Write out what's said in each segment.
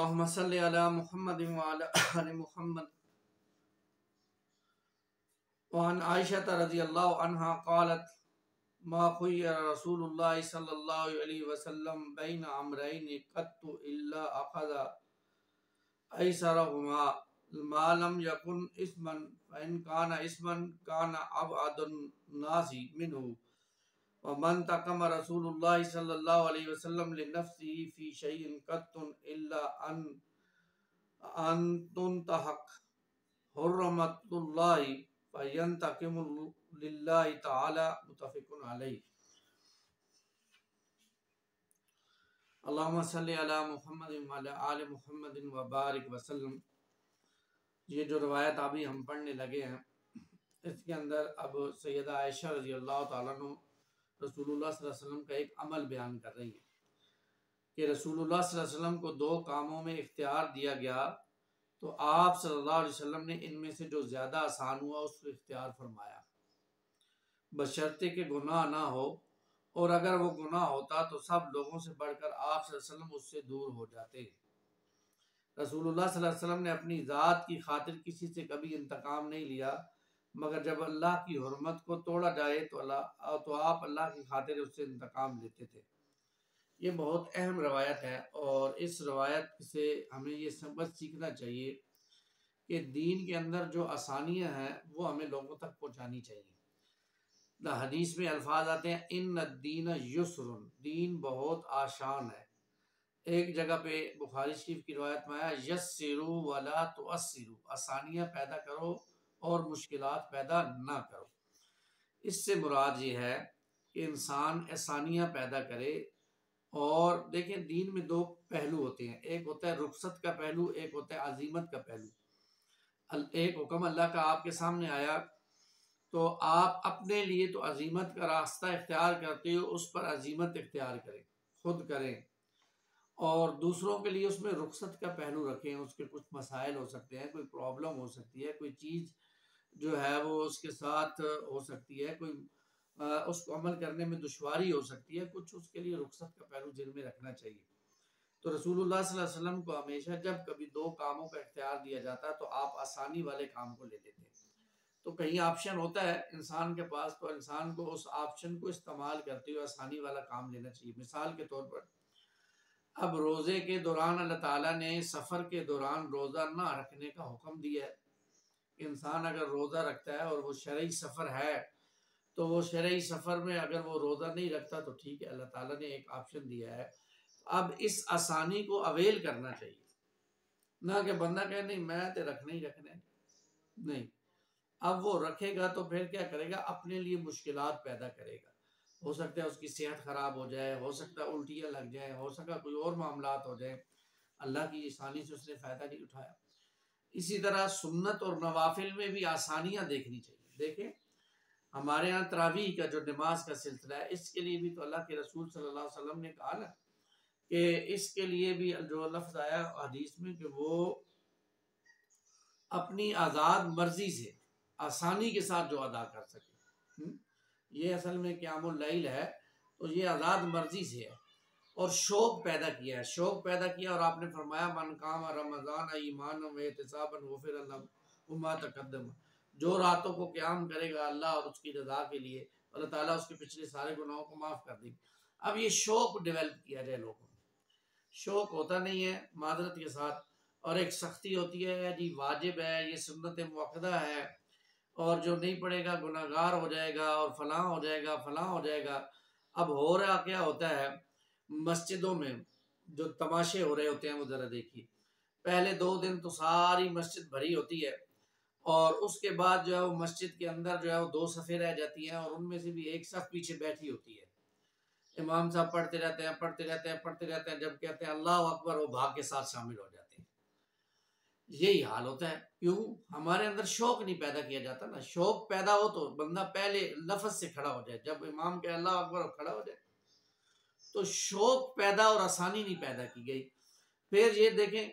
अल्लाहुम्मा सल्लि अला मुहम्मद व अला आलि मुहम्मद। व अन आयशा रज़ियल्लाहु अन्हा क़ालत मा ख़ुय्यिरा रसूलुल्लाह सल्लल्लाहु अलैहि वसल्लम बैन अमरैन क़त्तु इल्ला अख़ज़ा ऐसरहुमा मा लम यकुन इस्मन फ़ इन काना इस्मन काना अबअदुन नासि मिन्हु व मन तक़म रसूलुल्लाह सल्लल्लाहु अलैहि वसल्लम लिनफ़्सिही फ़ी शैइन क़त्तुन इल्ला अन तुंतहक हुर्रमतुल्लाहि फ़यंतक़िमु लिल्लाहि तआला मुत्तफ़िक़ुन अलैहि। अल्लाहुम्मा सल्लि अला मुहम्मद व अला आलि मुहम्मद व बारिक वसल्लम। ये जो रवायत अभी हम पढ़ने लगे हैं, इसके अंदर अब सैयदा आयशा रज़ियल्लाहु ताला अन्हा रसूलुल्लाह सल्लल्लाहु अलैहि वसल्लम का एक अमल बयान कर रही हैं कि रसूलुल्लाह सल्लल्लाहु अलैहि वसल्लम को दो कामों में इख्तियार दिया गया, तो आप सल्लल्लाहु अलैहि वसल्लम ने इनमें से जो ज़्यादा आसान हुआ उसको इख्तियार फरमाया, बशर्ते के गुनाह ना हो, और अगर वो गुनाह होता तो सब लोगों से बढ़कर आप सल्लल्लाहु अलैहि वसल्लम उससे दूर हो जाते। रसूलुल्लाह सल्लल्लाहु अलैहि वसल्लम ने अपनी ज़ात की खातिर किसी से कभी इंतकाम नहीं लिया, मगर जब अल्लाह की हुर्मत को तोड़ा जाए तो आप अल्लाह की खातिर उससे इंतकाम लेते थे। ये बहुत अहम रवायत है और इस रवायत से हमें ये सबक सीखना चाहिए कि दीन के अंदर जो आसानियाँ हैं वो हमें लोगों तक पहुँचानी चाहिए। हदीस में अल्फाज आते हैं इन्न दीन युस्रुन, दीन बहुत आसान है। एक जगह पे बुखारी शरीफ की रिवायत में आया यस्सिरू वला तुअस्सिरू, आसानियाँ पैदा करो और मुश्किलात पैदा ना करो। इससे मुराद ये है कि इंसान आसानियाँ पैदा करे। और देखें, दीन में दो पहलू होते हैं, एक होता है रुखसत का पहलू, एक होता है अजीमत का पहलू। एक हुक्म अल्लाह का आपके सामने आया तो आप अपने लिए तो अजीमत का रास्ता इख्तियार करते हो, उस पर अजीमत इख्तियार करें, खुद करें, और दूसरों के लिए उसमें रुखसत का पहलू रखें। उसके कुछ मसाइल हो सकते हैं, कोई प्रॉब्लम हो सकती है, कोई चीज़ जो है वो उसके साथ हो सकती है, कोई उसको अमल करने में दुश्वारी हो सकती है, कुछ उसके लिए रुखसत का पहलू दिल में रखना चाहिए। तो रसूलुल्लाह सल्लल्लाहु अलैहि वसल्लम को हमेशा जब कभी दो कामों का इख्तियार दिया जाता तो आप आसानी वाले काम को लेते थे। तो कहीं ऑप्शन होता है इंसान के पास, तो इंसान को उस ऑप्शन को इस्तेमाल करते हुए आसानी वाला काम लेना चाहिए। मिसाल के तौर पर अब रोज़े के दौरान अल्लाह ताला ने सफ़र के दौरान रोज़ा ना रखने का हुक्म दिया है। इंसान अगर रोज़ा रखता है और वो शरई सफ़र है, तो वो शरई सफ़र में अगर वो रोज़ा नहीं रखता तो ठीक है, अल्लाह ताला ने एक ऑप्शन दिया है। अब इस आसानी को अवेल करना चाहिए, ना कि बंदा कहे नहीं मैं तो रखने ही रखने, नहीं। अब वो रखेगा तो फिर क्या करेगा, अपने लिए मुश्किलात पैदा करेगा। हो सकता है उसकी सेहत ख़राब हो जाए, हो सकता है उल्टियाँ लग जाए, हो सकता है कोई और मामलात हो जाए, अल्लाह की आसानी से उसने फ़ायदा नहीं उठाया। इसी तरह सुन्नत और नवाफिल में भी आसानियाँ देखनी चाहिए। देखें, हमारे यहाँ तरावीह का जो नमाज का सिलसिला है, इसके लिए भी तो अल्लाह के रसूल सल्लल्लाहु अलैहि वसल्लम ने कहा ना कि इसके लिए भी जो लफ्ज़ आया हदीस में कि वो अपनी आज़ाद मर्जी से आसानी के साथ जो अदा कर सके। ये असल में क़यामुल लैल है, तो ये आज़ाद मर्जी से है और शौक़ पैदा किया है, शौक़ पैदा किया। और आपने फरमाया मन काम रमज़ान ईमान व एहतिसाबन गुफ़िर लहु मा तक़द्दम, जो रातों को क़याम करेगा अल्लाह और उसकी रज़ा के लिए, अल्लाह ताला उसके पिछले सारे गुनाहों को माफ़ कर देंगे। अब ये शौक़ डेवलप किया जाए लोगों में, शौक़ होता नहीं है मादरत के साथ, और एक सख्ती होती है जी वाजिब है, ये सुन्नत मुअक्कदा है, और जो नहीं पढ़ेगा गुनाहगार हो जाएगा और फलां हो जाएगा फलां हो जाएगा। अब हो रहा क्या होता है, मस्जिदों में जो तमाशे हो रहे होते हैं वो ज़रा देखिए। पहले 2 दिन तो सारी मस्जिद भरी होती है, और उसके बाद जो है वो मस्जिद के अंदर जो है वो 2 सफ़े रह जाती हैं, और उनमें से भी एक सफ़ पीछे बैठी होती है। इमाम साहब पढ़ते रहते हैं पढ़ते रहते हैं पढ़ते रहते हैं, जब कहते हैं अल्लाह अकबर, वो भाग के साथ शामिल हो जाते हैं। यही हाल होता है। क्यों? हमारे अंदर शौक़ नहीं पैदा किया जाता ना। शौक़ पैदा हो तो बंदा पहले लफ्ज़ से खड़ा हो जाए, जब इमाम के अल्लाह अकबर खड़ा हो जाए। तो शौक़ पैदा और आसानी नहीं पैदा की गई। फिर ये देखें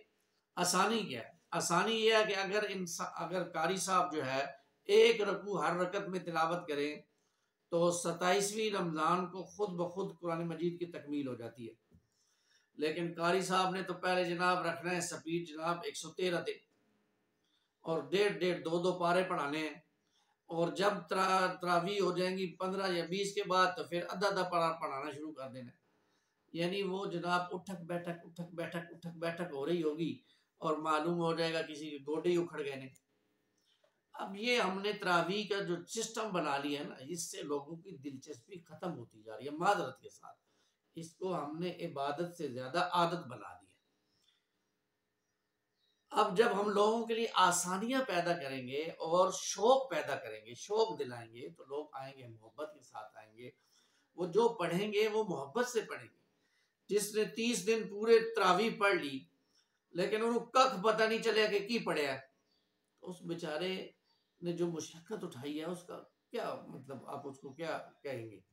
आसानी क्या है, आसानी ये है कि अगर कारी साहब जो है एक रकू हर रकत में तिलावत करें तो 27वीं रमज़ान को खुद ब खुद कुरान मजीद की तकमील हो जाती है। लेकिन कारी साहब ने तो पहले जनाब रखना है स्पीड जनाब 113 दिन और 1.5 पारे पढ़ाने हैं। और जब तरावी हो जाएंगी 15 या 20 के बाद तो फिर आधा पारा पढ़ाना शुरू कर देना। यानी वो जनाब उठक बैठक उठक बैठक उठक बैठक हो रही होगी और मालूम हो जाएगा किसी के गोडे ही उखड़ गए ने। अब ये हमने तरावी का जो सिस्टम बना लिया है ना, इससे लोगों की दिलचस्पी खत्म होती जा रही है माजरत के साथ। इसको हमने इबादत से ज्यादा आदत बना दी है। अब जब हम लोगों के लिए आसानियां पैदा करेंगे और शौक पैदा करेंगे, शौक दिलाएंगे, तो लोग आएंगे, मोहब्बत के साथ आएंगे। वो जो पढ़ेंगे वो मोहब्बत से पढ़ेंगे। जिसने 30 दिन पूरे तरावी पढ़ ली लेकिन उन्होंने कख पता नहीं चलिया कि की पढ़िया, तो उस बेचारे ने जो मुशक्कत उठाई है उसका क्या मतलब, आप उसको क्या कहेंगे।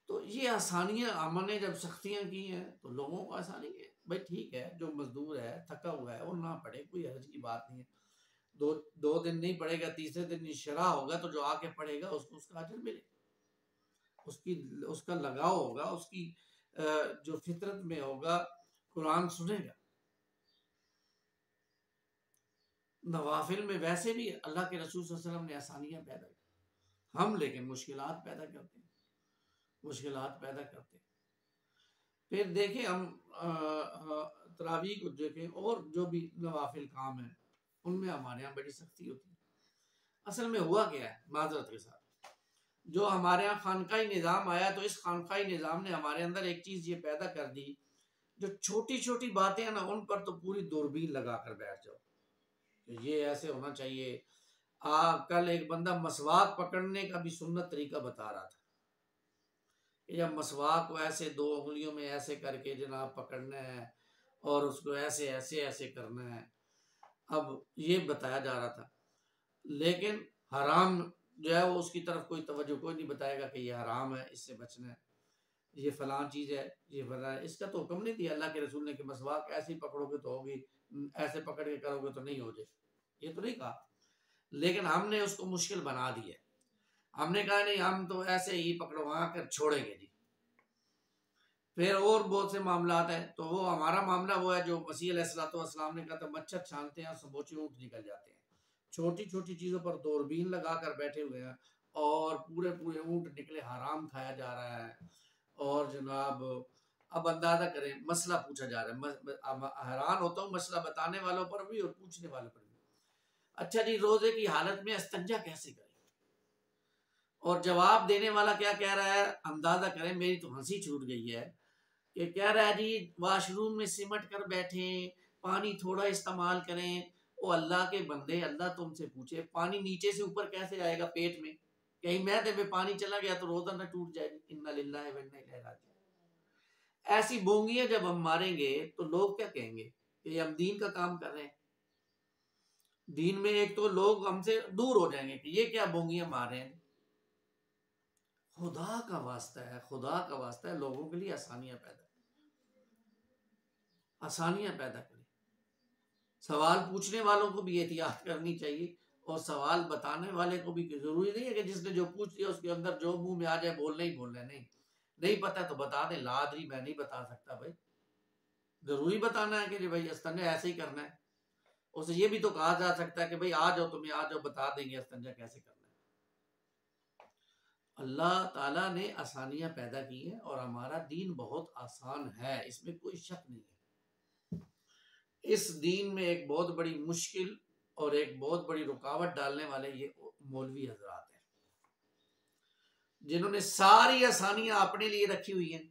तो ये आसानियां हमने जब सख्तियां की हैं तो लोगों को आसानी है। भाई ठीक है, जो मजदूर है थका हुआ है वो ना पढ़े, कोई हर्ज की बात नहीं है। दो दिन नहीं पढ़ेगा, तीसरे दिन शरा होगा तो जो आके पढ़ेगा उसको उसका अजर मिले, उसकी उसका लगाव होगा, उसकी जो फितरत में होगा कुरान सुनेगा। नवाफिल में वैसे भी अल्लाह के रसूल सल्लल्लाहु अलैहि वसल्लम ने आसानियां पैदा की, हम लेकिन मुश्किलात पैदा करते हैं, मुश्किलात पैदा करते हैं। फिर देखें हम तरावी को देखें और जो भी नवाफिल काम है उनमें हमारे यहाँ बड़ी सख्ती होती है। असल में हुआ क्या है माजरत के साथ, जो हमारे यहाँ खानकाई निज़ाम आया तो इस खानकाई निज़ाम ने हमारे अंदर एक चीज़ ये पैदा कर दी, जो छोटी छोटी बातें हैं ना उन पर तो पूरी दूरबीन लगा कर बैठ जाओ, तो ये ऐसे होना चाहिए। कल एक बंदा मसवाक पकड़ने का भी सुन्नत तरीका बता रहा था कि जब मसवाक को ऐसे 2 उंगलियों में ऐसे करके जनाब पकड़ना है और उसको ऐसे ऐसे ऐसे करना है। अब ये बताया जा रहा था, लेकिन हराम जो है वो उसकी तरफ कोई तवज्जो कोई नहीं बताएगा कि ये हराम है, इससे बचना है, ये फलां चीज़ है, ये फलां है। इसका तो हुक्म नहीं दिया अल्लाह के रसूल ने कि मसवाक ऐसे ही पकड़ोगे तो होगी, ऐसे पकड़ के करोगे तो नहीं हो जाए, ये तो नहीं कहा। लेकिन हमने उसको मुश्किल बना दिया। हमने कहा नहीं हम तो ऐसे ही पकड़वा कर छोड़ेंगे जी। फिर और बहुत से मामलात हैं, तो वो हमारा मामला वो है जो मसीह अलैहिस्सलाम ने कहा था, मच्छर छानते हैं समूचे ऊँट निकल जाते हैं। छोटी छोटी चीज़ों पर दूरबीन लगा कर बैठे हुए हैं और पूरे पूरे ऊँट निकले, हराम खाया जा रहा है। और जनाब अब अंदाजा करें, मसला पूछा जा रहा है, हैरान होता हूँ मसला बताने वालों पर भी और पूछने वालों पर भी। अच्छा जी, रोजे की हालत में इस्तंजा कैसे करें, और जवाब देने वाला क्या कह रहा है, अंदाजा करें, मेरी तो हंसी छूट गई है कि कह रहा है जी वाशरूम में सिमट कर बैठे, पानी थोड़ा इस्तेमाल करें। ओ अल्लाह के बंदे, अल्लाह तुमसे पूछे पानी नीचे से ऊपर कैसे आएगा पेट में, कहीं मैदे में पानी चला गया तो रोजा न टूट जाएगी। इन्ना लिल्लाहि व इन्ना इलैहि राजिऊन। ऐसी बोंगियां जब हम मारेंगे तो लोग क्या कहेंगे कि हम दीन का काम कर रहे हैं। दीन में एक तो लोग हमसे दूर हो जाएंगे कि ये क्या बोंगियां मार रहे हैं। खुदा का वास्ता है, खुदा का वास्ता है, लोगों के लिए आसानियां पैदा करें। सवाल पूछने वालों को भी एहतियात करनी चाहिए और सवाल बताने वाले को भी। जरूरी नहीं है कि जिसने जो पूछ लिया उसके अंदर जो मुंह में आ जाए बोलना ही बोलना है। नहीं पता तो बता दे, लादरी मैं नहीं बता सकता भाई, जरूरी बताना है कि भाई अस्तंजा ऐसे ही करना है। उसे ये भी तो कहा जा सकता है कि भाई आ जाओ, तुम्हें आ जाओ, बता देंगे अस्तंजा कैसे करना है। अल्लाह ताला ने आसानियां पैदा की हैं और हमारा दीन बहुत आसान है, इसमें कोई शक नहीं है। इस दीन में एक बहुत बड़ी मुश्किल और एक बहुत बड़ी रुकावट डालने वाले ये मौलवी हजरात हैं, जिन्होंने सारी आसानियां अपने लिए रखी हुई हैं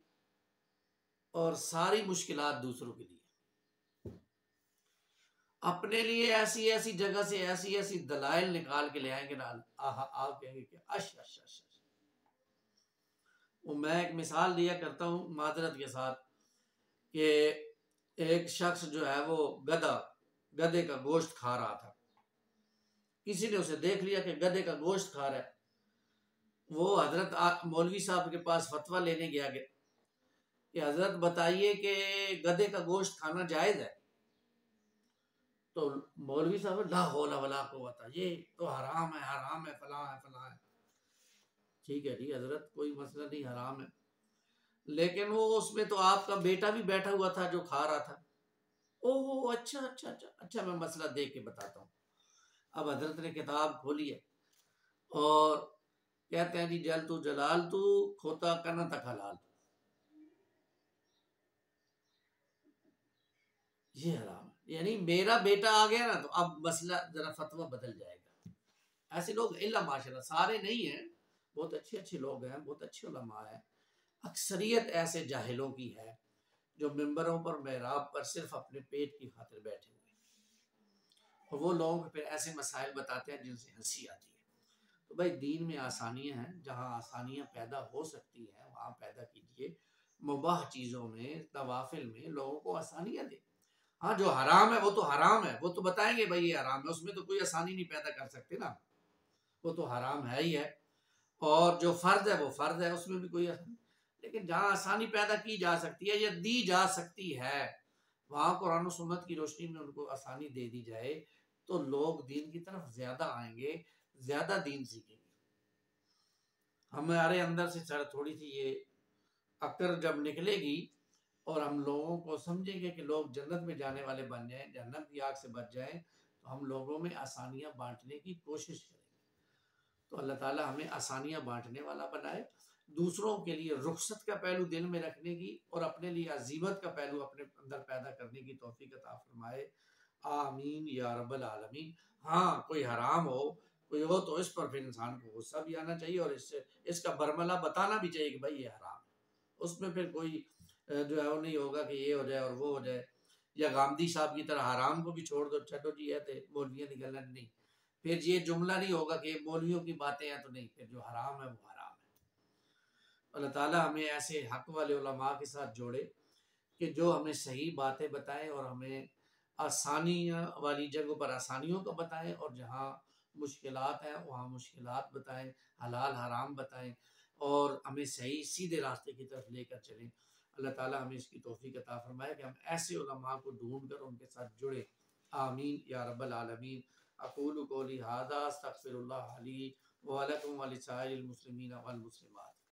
और सारी मुश्किलात दूसरों के लिए। अपने लिए ऐसी ऐसी जगह से ऐसी ऐसी दलाइल निकाल के ले आएंगे ना, आप कहेंगे कि अश अश अश। वो मैं एक मिसाल दिया करता हूँ माजरत के साथ कि एक शख्स जो है वो गधे का गोश्त खा रहा था। किसी ने उसे देख लिया कि गधे का गोश्त खा रहा है। वो हजरत मौलवी साहब के पास फतवा लेने गया कि हजरत बताइए कि गधे का गोश्त खाना जायज है। तो मौलवी साहब ला हौला वला कुव्वता, ये तो हराम है, फलां है। ठीक है जी हजरत, कोई मसला नहीं, हराम है। लेकिन वो उसमें तो आपका बेटा भी बैठा हुआ था जो खा रहा था। ओहो, अच्छा अच्छा अच्छा अच्छा, मैं मसला देख के बताता हूँ। अब हजरत ने किताब खोली है और कहते हैं जी, जल तू जलाल तू खोता कना तक हलाल, ये हराम है। यानी मेरा बेटा आ गया ना, तो अब मसला जरा फतवा बदल जाएगा। ऐसे लोग इल्ला माशाल्लाह सारे नहीं हैं, बहुत अच्छे अच्छे लोग हैं, बहुत अच्छे उलमा हैं। अक्सरियत ऐसे जाहिलों की है जो मिंबरों पर मेहराब पर सिर्फ अपने पेट की खातिर बैठे हुए हैं, और वो लोग फिर ऐसे मसाइल बताते हैं जिनसे हंसी आती है। तो भाई दीन में आसानियां हैं, जहाँ आसानियां पैदा हो सकती हैं वहाँ पैदा कीजिए। मुबाह चीज़ों में, नवाफिल में लोगों को आसानियां दें। हाँ, जो हराम है वो तो हराम है, वो तो बताएंगे भाई ये हराम है, उसमें तो कोई आसानी नहीं पैदा कर सकते ना, वो तो हराम है ही है। और जो फर्ज है वो फर्ज है, उसमें भी कोई आसानी। लेकिन जहाँ आसानी पैदा की जा सकती है या दी जा सकती है, वहाँ कुरान और सुन्नत की रोशनी में उनको आसानी दे दी जाए, तो लोग दीन की तरफ ज्यादा आएंगे, ज्यादा दीन सीखेंगे। हमारे अंदर से सर थोड़ी सी ये अक्ल जब निकलेगी और हम लोगों को समझेंगे कि लोग जन्नत में जाने वाले बन जाएं, जहन्नम की आग से बच जाएं, तो हम लोगों में आसानियां बांटने की कोशिश करेंगे। तो अल्लाह ताला हमें आसानियां बांटने वाला बनाए, दूसरों के लिए रुखसत का पहलू दिल में रखने की और अपने लिए अजीमत का पहलू अपने अंदर पैदा करने की तौफीक अता फरमाए। आमीन या रब्बल आलमीन। हाँ, कोई हराम हो, कोई हो, तो इस पर फिर इंसान को गुस्सा भी आना चाहिए और इससे इसका बरमला बताना भी चाहिए कि भाई ये हराम है। उसमें फिर कोई जो है वो नहीं होगा कि ये हो जाए और वो हो जाए, या गांधी साहब की तरह हराम को भी छोड़ दो, छठो जी है थे मौलवियाँ निकलना नहीं। फिर ये जुमला नहीं होगा कि मौलवियों की बातें हैं तो नहीं, फिर जो हराम है वो हराम है। अल्लाह ताला हमें ऐसे हक वाले उलमा के साथ जोड़े कि जो हमें सही बातें बताएं और हमें आसानी वाली जगहों पर आसानियों को बताएं, और जहाँ मुश्किलात हैं वहाँ मुश्किलात बताएं, हलाल हराम बताएं, और हमें सही सीधे रास्ते की तरफ लेकर चलें। अल्लाह ताला हमें इसकी तौफीक अता फरमाए कि हम ऐसे उलमा को ढूंढ कर उनके साथ जुड़े। आमीन या रब्बल आलमीन। अक़ूलु क़ौली हाज़ा अस्तग़फ़िरुल्लाह ली व लकुम व लिसाइरिल मुस्लिमीन वल मुस्लिमात।